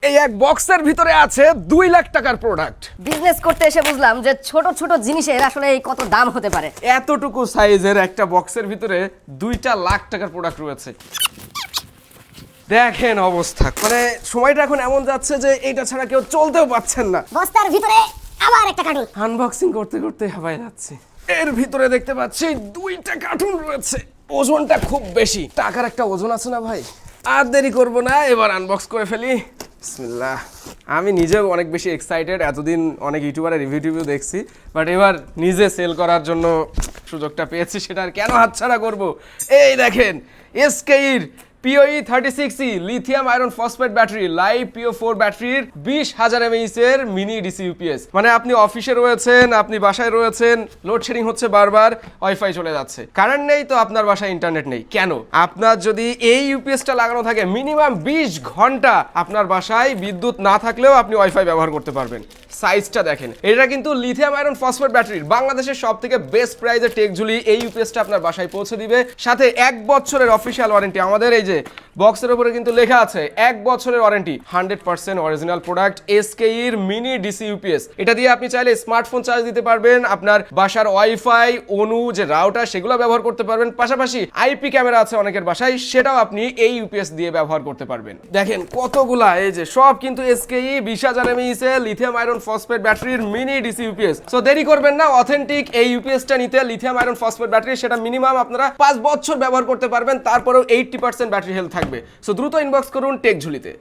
এই এক বক্সের ভিতরে আছে 2 লাখ টাকার প্রোডাক্ট। বিজনেস করতে এসে বুঝলাম যে ছোট ছোট জিনিসের আসলে এই কত দাম হতে পারে। এতটুকু সাইজের একটা বক্সের ভিতরে 2 লাখ টাকার প্রোডাক্ট রয়েছে। দেখেন অবস্থা, মানে সময়টা এখন এমন যাচ্ছে যে এইটা ছাড়া কেউ চলতেও পারছেন না। বস্তার ভিতরে আবার একটা কার্টুন। আনবক্সিং করতে করতে হাবাই যাচ্ছে। এর ভিতরে দেখতে পাচ্ছি 2টা কার্টুন রয়েছে। ওজনটা খুব বেশি, টাকার একটা ওজন আছে না ভাই। আর দেরি করব না, এবার আনবক্স করে ফেলি। বিসমিল্লাহ। আমি নিজেও অনেক বেশি এক্সাইটেড। এতদিন অনেক ইউটিউবারের রিভিউ দেখছি, বাট এবার নিজে সেল করার জন্য সুযোগটা পেয়েছি, সেটা আর কেন হাতছাড়া করব। এই দেখেন এসকেইর PoE 36E lithium iron phosphate battery, live PO4 ব্যাটারির 20,000 mAh এর মিনি ডিসি ইউপিএস। মানে আপনি অফিসে রয়েছেন, আপনি বাসায় রয়েছেন, লোডশেডিং হচ্ছে বারবার, ওয়াইফাই চলে যাচ্ছে, কারেন্ট নেই, তো আপনার বাসায় ইন্টারনেট নেই কেন? আপনার যদি এই ইউপিএসটা লাগানো থাকে মিনিমাম 20 ঘন্টা আপনার বাসায় বিদ্যুৎ না থাকলেও আপনি ওয়াইফাই ব্যবহার করতে পারবেন। সাইজটা দেখেন, এটা কিন্তু লিথিয়াম আয়রন ফসফেট ব্যাটারির বাংলাদেশের সবথেকে বেস্ট প্রাইসে টেকঝুলি এই ইউপিএসটা আপনার বাসায় পৌঁছে দিবে, সাথে 1 বছরের অফিশিয়াল ওয়ারেন্টি। আমাদের এই যে বক্সের উপরে কিন্তু লেখা আছে 1 বছরের ওয়ারেন্টি। 100% অরিজিনাল প্রোডাক্ট এসকেইর মিনি ডিসি ইউপিএস। এটা দিয়ে আপনি চাইলে স্মার্টফোন চার্জ দিতে পারবেন, আপনার বাসার ওয়াইফাই, অনু যে রাউটার সেগুলো ব্যবহার করতে পারবেন, পাশাপাশি আইপি ক্যামেরা আছে অনেকের বাসায়, সেটাও আপনি এই ইউপিএস দিয়ে ব্যবহার করতে পারবেন। দেখেন কতগুলা, এই যে সব কিন্তু এসকেই 20,000 mAh লিথিয়াম আয়রন ফসফেট ব্যাটারির মিনি ডিসি ইউপিএস। সো দেরি করবেন না, অথেন্টিক এই ইউপিএসটা নিতে। লিথিয়াম আয়রন ফসফেট ব্যাটারি, সেটা মিনিমাম আপনারা 5 বছর ব্যবহার করতে পারবেন, তারপরেও 80% ব্যাটারি হেলথ থাকবে। সো দ্রুত ইনবক্স করুন টেকঝুলিতে।